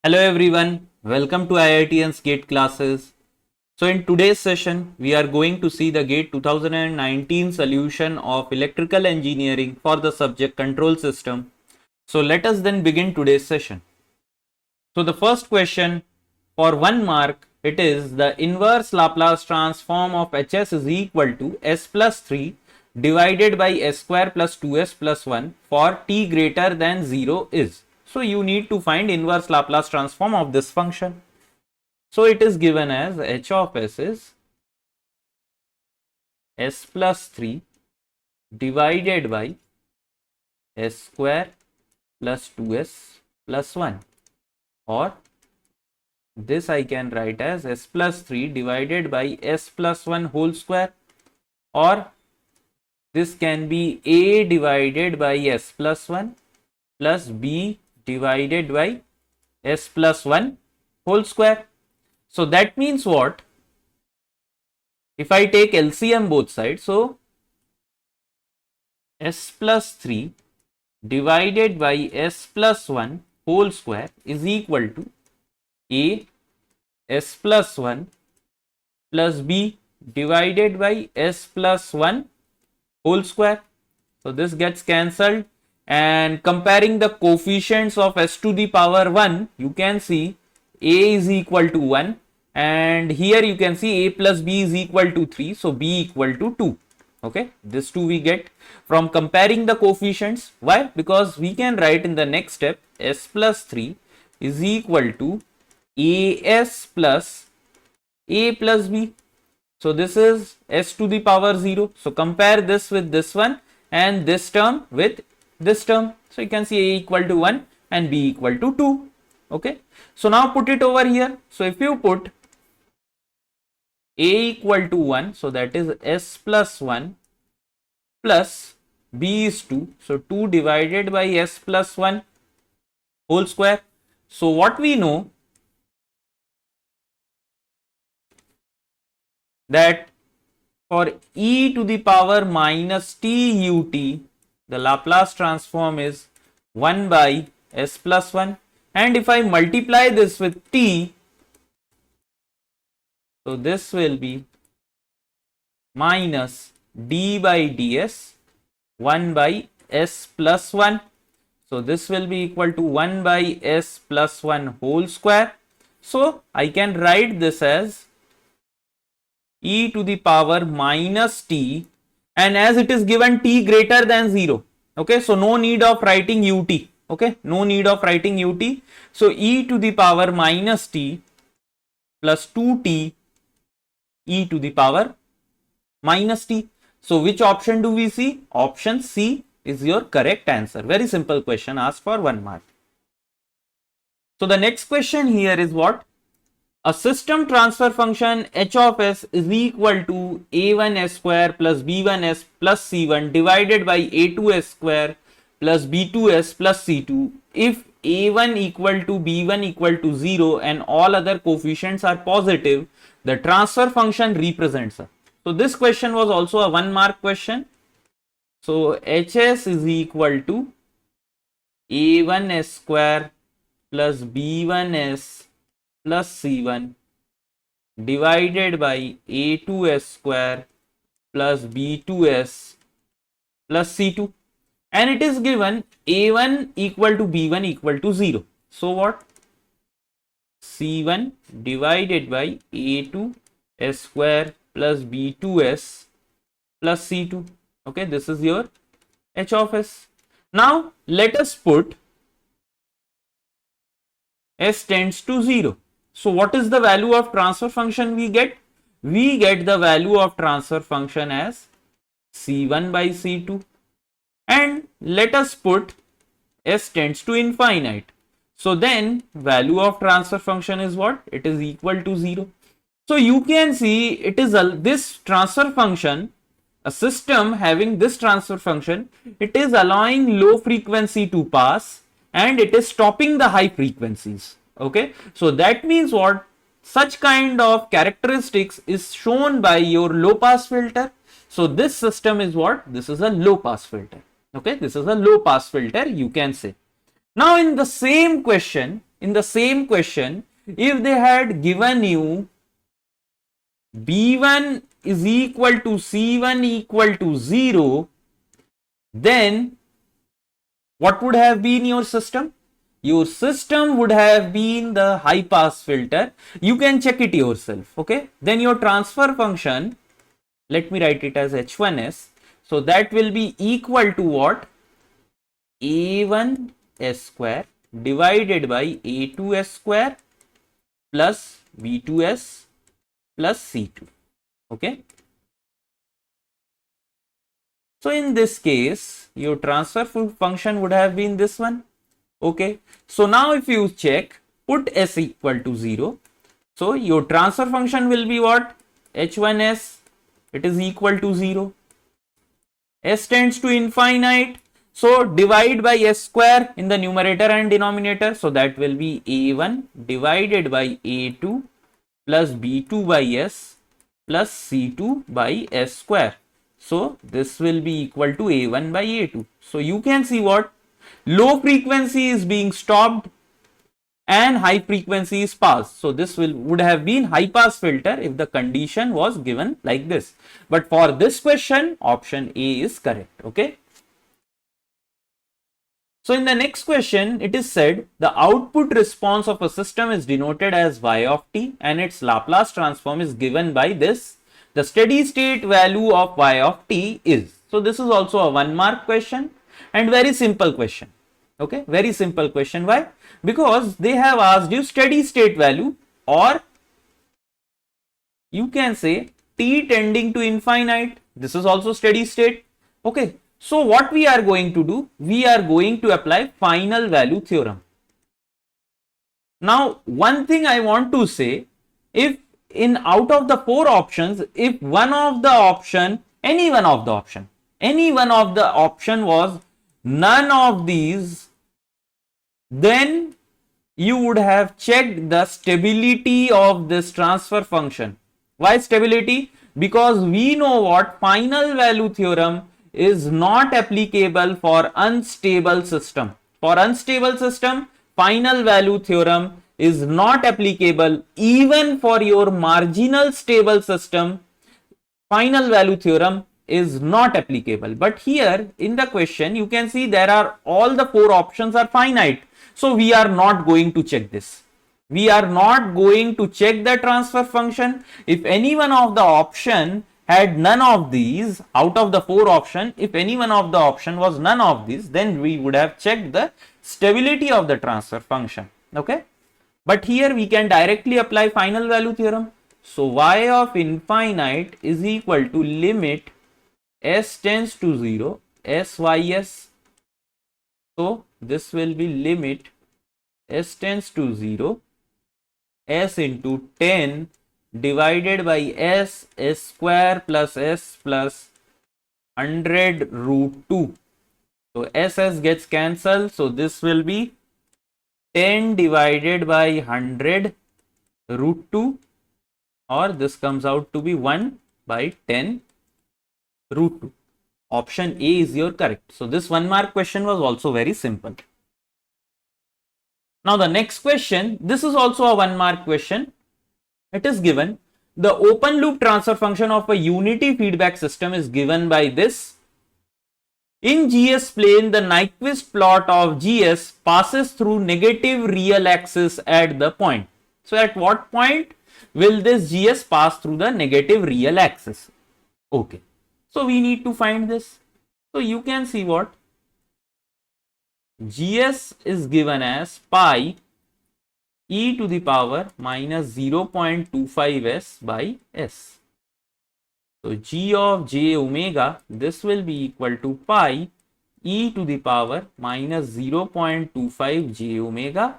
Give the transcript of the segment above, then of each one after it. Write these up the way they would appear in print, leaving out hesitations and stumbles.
Hello everyone, welcome to IITN's GATE classes. So in today's session, we are going to see the GATE 2019 solution of electrical engineering for the subject control system. So let us then begin today's session. So the first question for 1 mark, it is the inverse Laplace transform of Hs is equal to s plus 3 divided by s square plus 2s plus 1 for t greater than 0 is. So you need to find inverse Laplace transform of this function. So it is given as h of s is s plus 3 divided by s square plus 2s plus 1, or this I can write as s plus 3 divided by s plus 1 whole square, or this can be a divided by s plus 1 plus b divided by s plus 1 whole square. So that means what? If I take LCM both sides, so s plus 3 divided by s plus 1 whole square is equal to a s plus 1 plus b divided by s plus 1 whole square. So this gets cancelled, and comparing the coefficients of s to the power 1, you can see a is equal to 1, and here you can see a plus b is equal to 3, so b equal to 2. Okay, this 2 we get from comparing the coefficients. Why? Because we can write in the next step s plus 3 is equal to as plus a plus b. So this is s to the power 0. So compare this with this one and this term with this term. So you can see a equal to 1 and b equal to 2. Okay. So now put it over here. So if you put a equal to 1, so that is s plus 1 plus b is 2. So 2 divided by s plus 1 whole square. So what we know, that for e to the power minus t ut, the Laplace transform is 1 by s plus 1, and if I multiply this with t, so this will be minus d by ds 1 by s plus 1. So this will be equal to 1 by s plus 1 whole square. So I can write this as e to the power minus t, and as it is given t greater than 0, okay, so no need of writing ut. Okay, no need of writing ut. So e to the power minus t plus 2t e to the power minus t. So which option do we see? Option C is your correct answer. Very simple question asked for 1 mark. So the next question here is what? A system transfer function h of s is equal to a1s square plus b1s plus c1 divided by a2s square plus b2s plus c2 if a1 equal to b1 equal to 0 and all other coefficients are positive. The transfer function represents a. So this question was also a 1 mark question. So hs is equal to a1s square plus b1s plus c1 divided by a2s square plus b2s plus c2, and it is given a1 equal to b1 equal to 0. So what? c1 divided by a2 s square plus b2s plus c2. Okay, this is your h of s. Now let us put s tends to 0. So what is the value of transfer function we get? We get the value of transfer function as c1 by c2, and let us put s tends to infinite. So then value of transfer function is what? It is equal to 0. So you can see it is this transfer function, a system having this transfer function, it is allowing low frequency to pass and it is stopping the high frequencies. Okay, so that means what? Such kind of characteristics is shown by your low pass filter. So this system is what? This is a low pass filter. Okay, this is a low pass filter, you can say. Now in the same question, in the same question, if they had given you B1 is equal to C1 equal to 0, then what would have been your system? Your system would have been the high pass filter. You can check it yourself. Okay. Then your transfer function, let me write it as H1s. So that will be equal to what? A1s square divided by A2s square plus B2s plus C2. Okay. So in this case, your transfer function would have been this one. Okay. So now if you check, put s equal to 0. So your transfer function will be what? H1s, it is equal to 0. S tends to infinite. So divide by s square in the numerator and denominator. So that will be A1 divided by A2 plus B2 by s plus C2 by s square. So this will be equal to A1 by A2. So you can see what? Low frequency is being stopped and high frequency is passed. So this would have been high pass filter if the condition was given like this. But for this question, option A is correct. Okay. So in the next question, it is said the output response of a system is denoted as y of t and its Laplace transform is given by this. The steady state value of y of t is. So this is also a 1 mark question and very simple question. Okay, very simple question. Why? Because they have asked you steady state value, or you can say t tending to infinite. This is also steady state. Okay. So what we are going to do? We are going to apply final value theorem. Now, one thing I want to say, if in out of the 4 options, if one of the option, any one of the option was none of these, then you would have checked the stability of this transfer function. Why stability? Because we know what final value theorem is not applicable for unstable system. For unstable system, final value theorem is not applicable. Even for your marginal stable system, final value theorem is not applicable. But here in the question, you can see there are all the 4 options are finite. So we are not going to check this. We are not going to check the transfer function. If any one of the option had none of these, out of the 4 option, if any one of the option was none of these, then we would have checked the stability of the transfer function. Okay. But here we can directly apply final value theorem. So y of infinite is equal to limit s tends to 0 sys. So this will be limit s tends to 0 s into 10 divided by s square plus s plus 100 root 2. So s gets cancelled. So this will be 10 divided by 100 root 2, or this comes out to be 1 by 10 root 2. Option A is your correct. So this 1 mark question was also very simple. Now the next question, this is also a 1 mark question. It is given the open loop transfer function of a unity feedback system is given by this. In GS plane, the Nyquist plot of GS passes through negative real axis at the point. So at what point will this GS pass through the negative real axis? Okay. So we need to find this. So you can see what? GS is given as pi e to the power minus 0.25s by s. So g of j omega, this will be equal to pi e to the power minus 0.25 j omega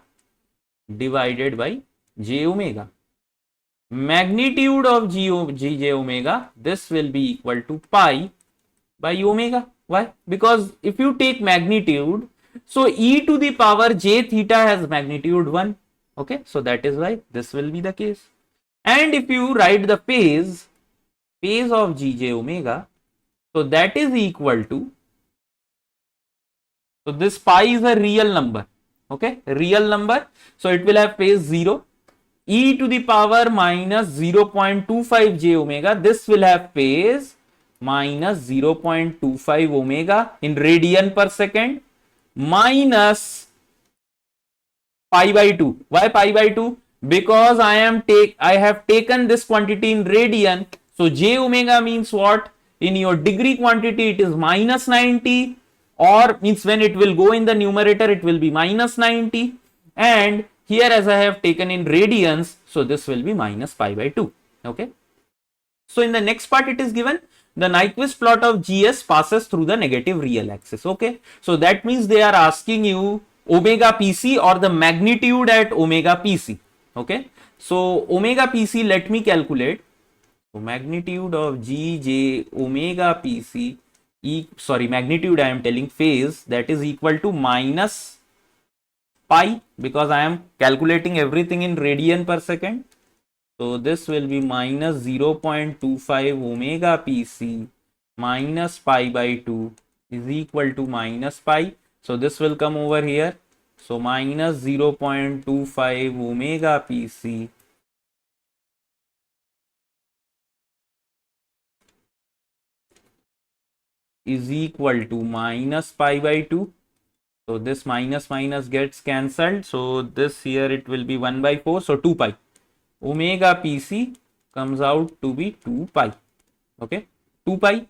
divided by j omega. Magnitude of j omega, this will be equal to pi by omega. Why? Because if you take magnitude, so e to the power j theta has magnitude 1. Okay, so that is why this will be the case. And if you write the phase of gj omega, so that is equal to, so this pi is a real number. okay, real number. So it will have phase 0. E to the power minus 0.25 j omega, this will have phase minus 0.25 omega in radian per second minus pi by 2. Why pi by 2? Because I have taken this quantity in radian. So j omega means what? In your degree quantity it is minus 90, or means when it will go in the numerator it will be minus 90, and here as I have taken in radians, so this will be minus pi by 2. Okay. So in the next part it is given the Nyquist plot of GS passes through the negative real axis. Okay. So that means they are asking you omega PC or the magnitude at omega PC. Okay. So omega PC, let me calculate. So magnitude of Gj omega PC, magnitude I am telling, phase, that is equal to minus pi, because I am calculating everything in radian per second. So this will be minus 0.25 omega PC minus pi by 2 is equal to minus pi. So this will come over here. So minus 0.25 omega PC is equal to minus pi by 2. So this minus minus gets cancelled. So this here it will be 1 by 4. So 2 pi. Omega PC comes out to be 2 pi. Okay, 2 pi.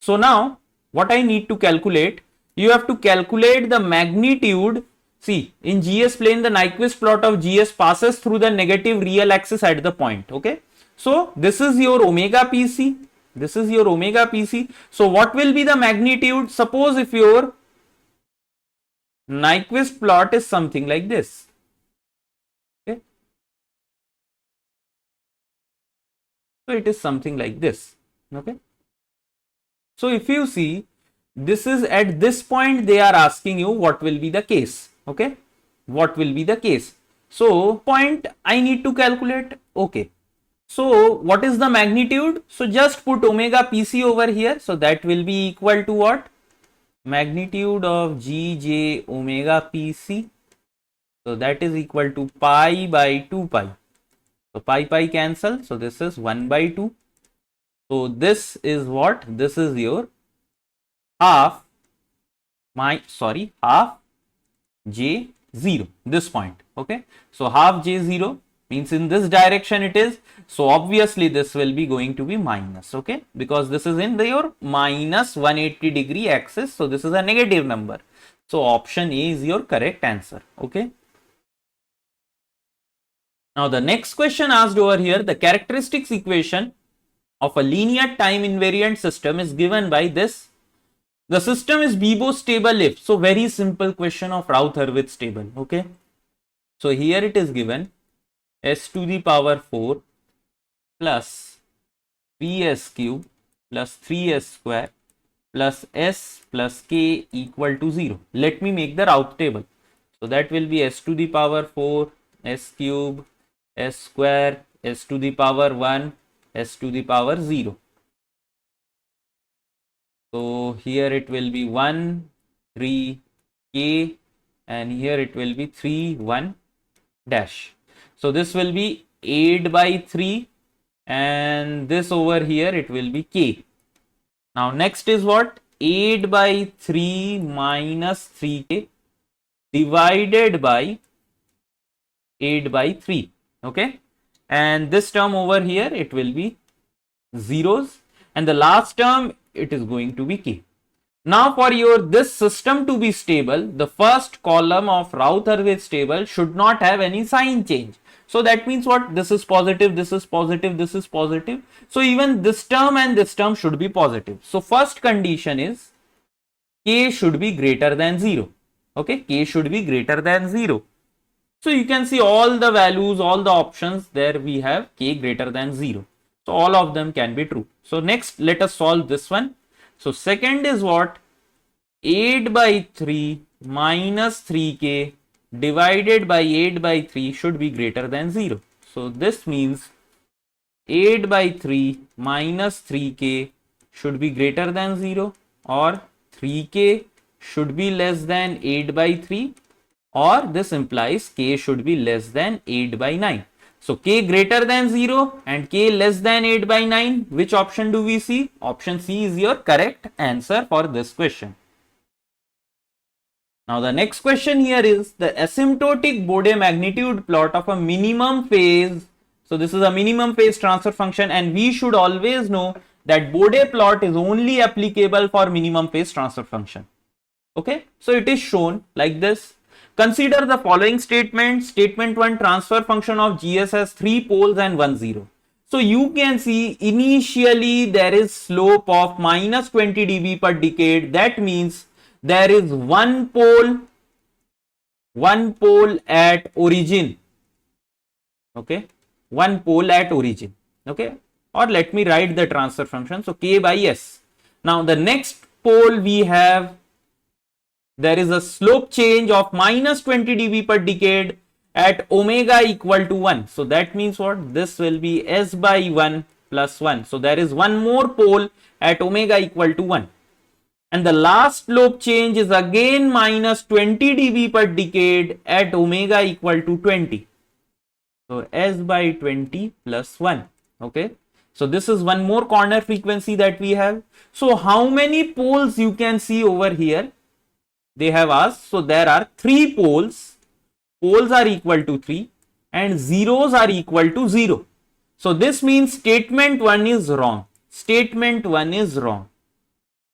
So now what I need to calculate, you have to calculate the magnitude. See, in GS plane the Nyquist plot of GS passes through the negative real axis at the point. Okay, so this is your omega PC. This is your omega PC. So what will be the magnitude? Suppose if your Nyquist plot is something like this. Okay, so it is something like this. Okay, so if you see, this is at this point they are asking you what will be the case. Okay, what will be the case? So point I need to calculate. Okay, so what is the magnitude? So just put omega PC over here. So that will be equal to what? Magnitude of Gj omega PC. So that is equal to pi by 2 pi. So pi cancel. So this is 1 by 2. So this is what? This is your half J0, this point. Okay, so half J0 means in this direction it is, so obviously this will be going to be minus. Okay, because this is in your minus 180 degree axis, so this is a negative number. So option A is your correct answer. Okay, now the next question asked over here, the characteristics equation of a linear time invariant system is given by this. The system is Bebo stable if. So very simple question of Routh-Hurwitz table. Okay, so here it is given s to the power 4 plus 3s cube plus 3s square plus s plus k equal to 0. Let me make the Routh table. So that will be s to the power 4, s cube, s square, s to the power 1, s to the power 0. So here it will be 1, 3, k, and here it will be 3, 1 dash. So this will be 8 by 3, and this over here it will be k. Now next is what? 8 by 3 minus 3k divided by 8 by 3. Okay, and this term over here it will be zeros, and the last term it is going to be k. Now for your this system to be stable, the first column of Routh-Hurwitz table should not have any sign change. So that means what? This is positive, this is positive, this is positive. So even this term and this term should be positive. So first condition is k should be greater than 0. Okay, k should be greater than 0. So you can see all the values, all the options, there we have k greater than 0. So all of them can be true. So next let us solve this one. So second is what? 8 by 3 minus 3k divided by 8 by 3 should be greater than 0. So this means 8 by 3 minus 3k should be greater than 0, or 3k should be less than 8 by 3, or this implies k should be less than 8 by 9. So k greater than 0 and k less than 8 by 9. Which option do we see? Option C is your correct answer for this question. Now the next question here is the asymptotic Bode magnitude plot of a minimum phase. So this is a minimum phase transfer function, and we should always know that Bode plot is only applicable for minimum phase transfer function. Okay, so it is shown like this. Consider the following statement. Statement 1, transfer function of GS has 3 poles and 1 0. So you can see initially there is slope of minus 20 dB per decade. That means there is one pole at origin. Okay, one pole at origin. Okay, or let me write the transfer function. So k by s. Now the next pole we have, there is a slope change of minus 20 dB per decade at omega equal to 1. So that means what? This will be s by 1 plus 1. So there is one more pole at omega equal to 1. And the last slope change is again minus 20 dB per decade at omega equal to 20. So s by 20 plus 1. Okay. So this is one more corner frequency that we have. So how many poles you can see over here? They have asked. So there are 3 poles. Poles are equal to 3 and zeros are equal to 0. So this means statement 1 is wrong. Statement 1 is wrong.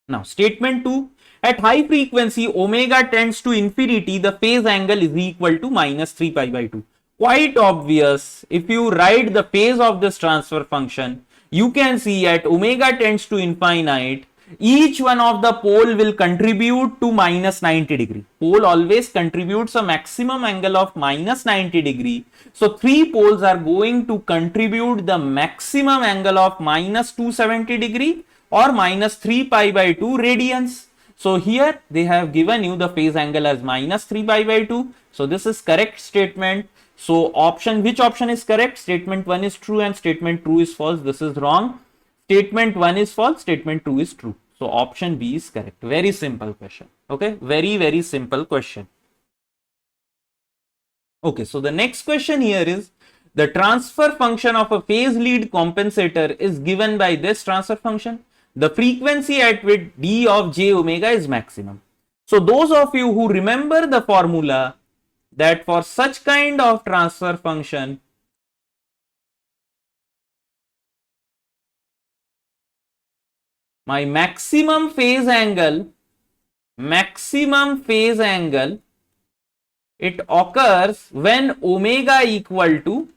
Now statement 2, at high frequency omega tends to infinity, the phase angle is equal to minus 3 pi by 2. Quite obvious. If you write the phase of this transfer function, you can see at omega tends to infinite, each one of the pole will contribute to minus 90 degree. Pole always contributes a maximum angle of minus 90 degree. So 3 poles are going to contribute the maximum angle of minus 270 degree or minus 3 pi by 2 radians. So here they have given you the phase angle as minus 3 pi by 2. So this is correct statement. So which option is correct? Statement 1 is true and statement 2 is false. This is wrong. Statement 1 is false, statement 2 is true. So option B is correct. Very simple question. Okay, very simple question. Okay, so the next question here is the transfer function of a phase lead compensator is given by this transfer function. The frequency at which d of j omega is maximum. So those of you who remember the formula that for such kind of transfer function, my maximum phase angle, it occurs when omega equal to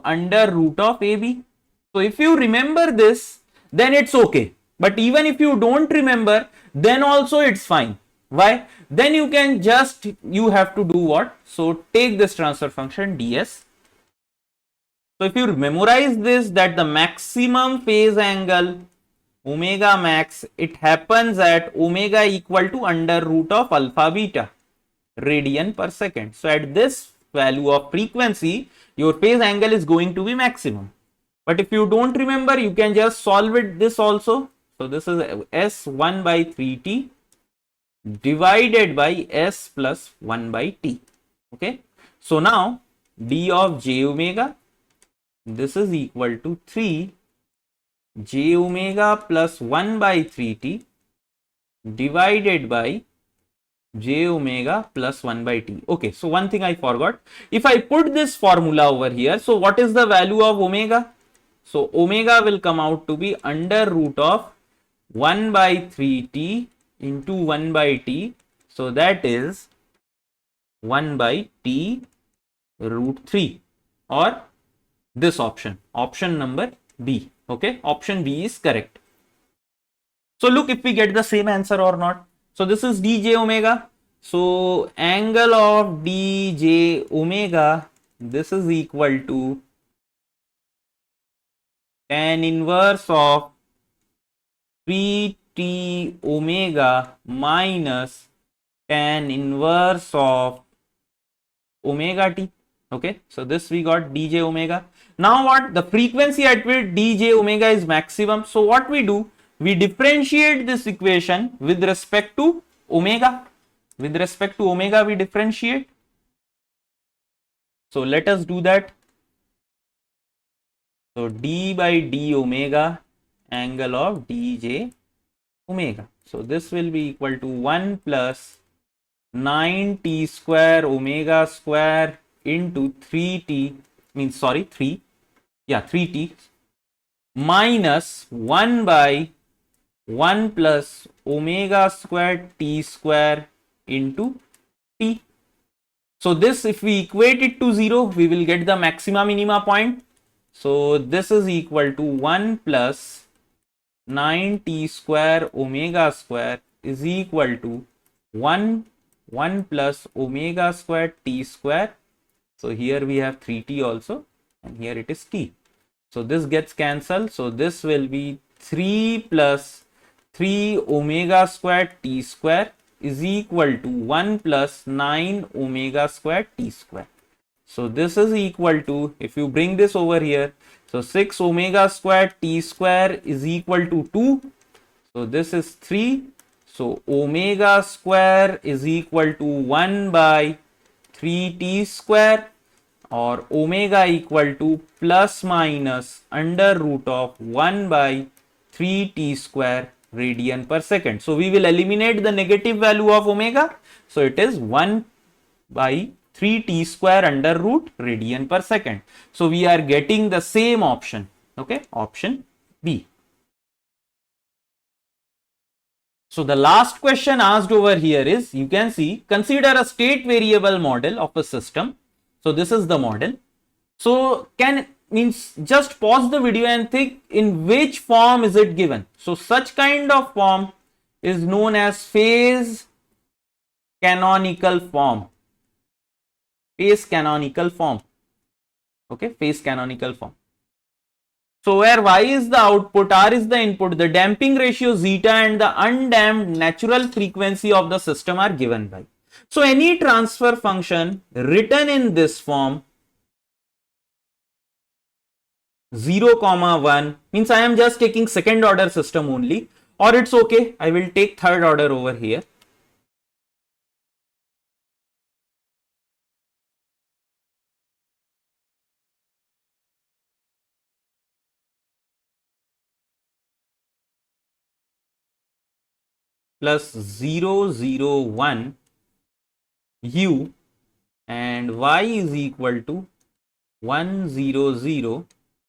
under root of AB. So if you remember this, then it's okay. But even if you don't remember, then also it's fine. Why? Then you have to do what? So take this transfer function ds. So if you memorize this, that the maximum phase angle omega max, it happens at omega equal to under root of alpha beta radian per second. So at this value of frequency, your phase angle is going to be maximum. But if you don't remember, you can just solve it this also. So this is s 1 by 3t divided by s plus 1 by t. Okay. So now d of j omega, this is equal to 3 j omega plus 1 by 3t divided by j omega plus 1 by t. Okay, so one thing I forgot. If I put this formula over here, so what is the value of omega? So omega will come out to be under root of 1 by 3t into 1 by t. So that is 1 by t root 3, or this option number B. Okay, option B is correct. So look if we get the same answer or not. So this is dj omega. So angle of dj omega, this is equal to tan inverse of 3t omega minus tan inverse of omega t. Okay, so this we got dj omega. Now what? The frequency at which dj omega is maximum. So what we do? we differentiate this equation with respect to omega. With respect to omega, we differentiate. So let us do that. So d by d omega angle of dj omega. So this will be equal to 1 plus 9t square omega square into 3t, means sorry 3, yeah 3t, minus 1 by 1 plus omega square t square into t. So this, if we equate it to 0, we will get the maxima minima point. So this is equal to 1 plus 9t square omega square is equal to 1 plus omega square t square. So here we have 3t also, and here it is t. So this gets cancelled. So this will be 3 plus 3 omega square t square is equal to 1 plus 9 omega square t square. So this is equal to, if you bring this over here, so 6 omega square t square is equal to 2. So this is 3. So omega square is equal to 1 by 3t square, or omega equal to plus minus under root of 1 by 3t square radian per second. So we will eliminate the negative value of omega. So it is 1 by 3t square under root radian per second. So we are getting the same option. Okay, option B. So the last question asked over here is, you can see, consider a state variable model of a system. So this is the model. So means just pause the video and think in which form is it given. So such kind of form is known as phase canonical form. Phase canonical form. Okay, phase canonical form. So where y is the output, r is the input, the damping ratio zeta and the undamped natural frequency of the system are given by. So any transfer function written in this form 0, 1 means I am just taking second order system only, or it's okay, I will take third order over here. Plus 0, 0, 1 u and y is equal to 1, 0, 0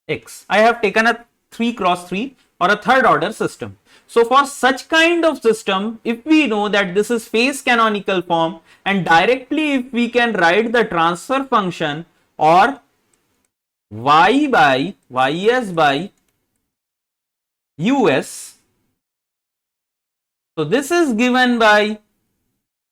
x. I have taken a 3 cross 3 or a third order system. So for such kind of system, if we know that this is phase canonical form, and directly if we can write the transfer function or y by ys by us, so this is given by,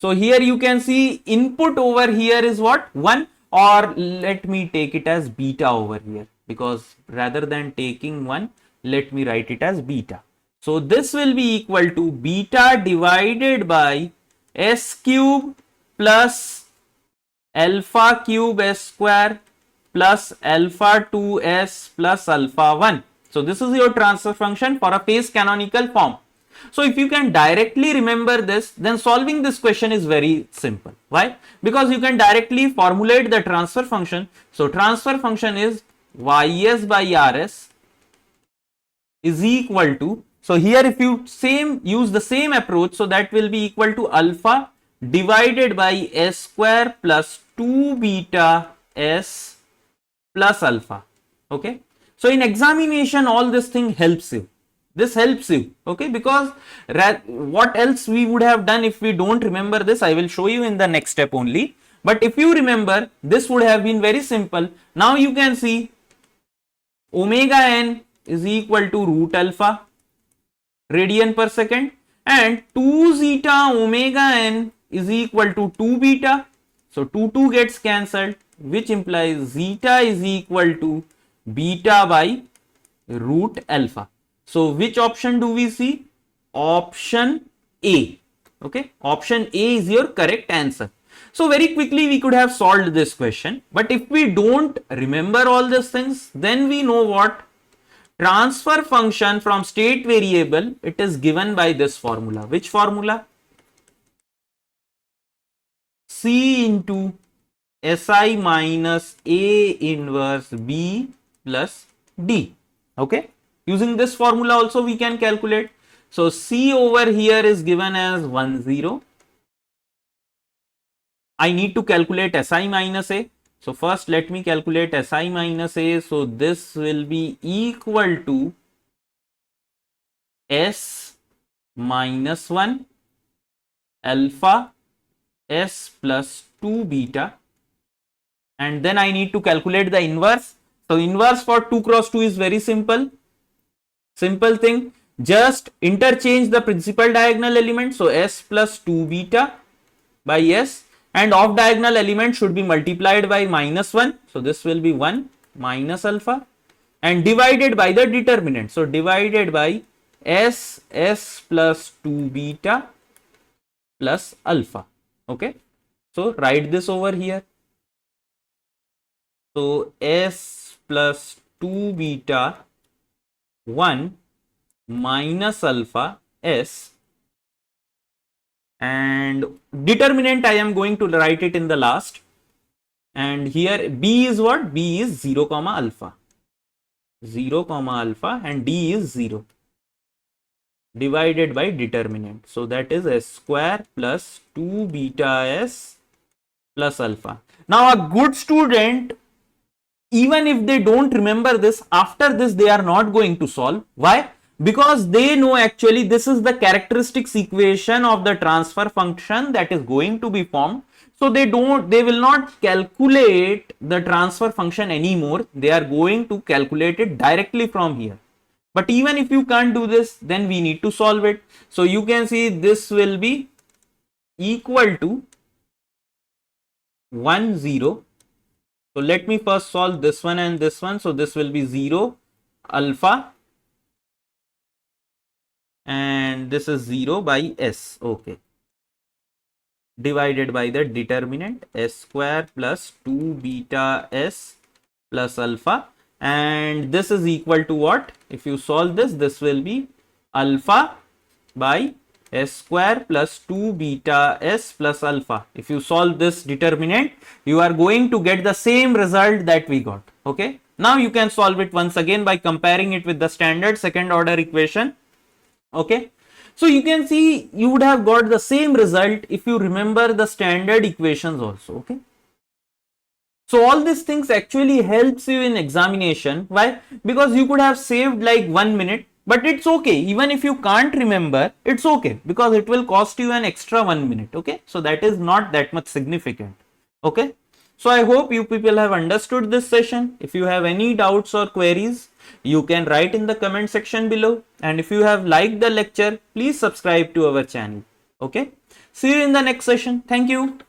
so here you can see input over here is what, 1, or let me take it as beta over here, because rather than taking 1, let me write it as beta. So this will be equal to beta divided by s cube plus alpha cube s square plus alpha 2s plus alpha 1. So this is your transfer function for a phase canonical form. So if you can directly remember this, then solving this question is very simple. Why? Because you can directly formulate the transfer function. So transfer function is ys by rs is equal to, so here if you use the same approach, so that will be equal to alpha divided by s square plus 2 beta s plus alpha. Okay, so in examination all this thing helps you. This helps you, okay, because what else we would have done if we don't remember this, I will show you in the next step only. But if you remember, this would have been very simple. Now you can see omega n is equal to root alpha radian per second, and 2 zeta omega n is equal to 2 beta. So 2 gets cancelled, which implies zeta is equal to beta by root alpha. So which option do we see? Option A. Okay, option A is your correct answer. So very quickly we could have solved this question, but if we don't remember all these things, then we know what? Transfer function from state variable, it is given by this formula. Which formula? C into Si minus A inverse B plus D. Okay. Using this formula also we can calculate. So C over here is given as 1, 0. I need to calculate Si minus A. So first let me calculate Si minus A. So this will be equal to S minus 1 alpha S plus 2 beta, and then I need to calculate the inverse. So inverse for 2 cross 2 is very simple. Simple thing, just interchange the principal diagonal element. So S plus 2 beta by S, and off diagonal element should be multiplied by minus 1. So this will be 1 minus alpha and divided by the determinant. So divided by S plus 2 beta plus alpha. Okay. So write this over here. So S plus 2 beta 1 minus alpha S, and determinant I am going to write it in the last, and here B is what? B is 0 comma alpha, 0 comma alpha, and D is 0 divided by determinant. So that is S square plus 2 beta S plus alpha. Now a good student, even if they don't remember this, after this they are not going to solve. Why? Because they know actually this is the characteristics equation of the transfer function that is going to be formed. So they will not calculate the transfer function anymore. They are going to calculate it directly from here. But even if you can't do this, then we need to solve it. So you can see this will be equal to 1, 0. So let me first solve this one and this one. So this will be 0 alpha, and this is 0 by S. Okay. Divided by the determinant S square plus 2 beta S plus alpha, and this is equal to what? If you solve this, this will be alpha by S square plus 2 beta S plus alpha. If you solve this determinant, you are going to get the same result that we got. Okay. Now you can solve it once again by comparing it with the standard second order equation. Okay. So you can see you would have got the same result if you remember the standard equations also. Okay. So all these things actually helps you in examination. Why? Because you could have saved like 1 minute, but it's okay. Even if you can't remember, it's okay, because it will cost you an extra 1 minute. Okay. So that is not that much significant. Okay. So I hope you people have understood this session. If you have any doubts or queries, you can write in the comment section below. And if you have liked the lecture, please subscribe to our channel. Okay. See you in the next session. Thank you.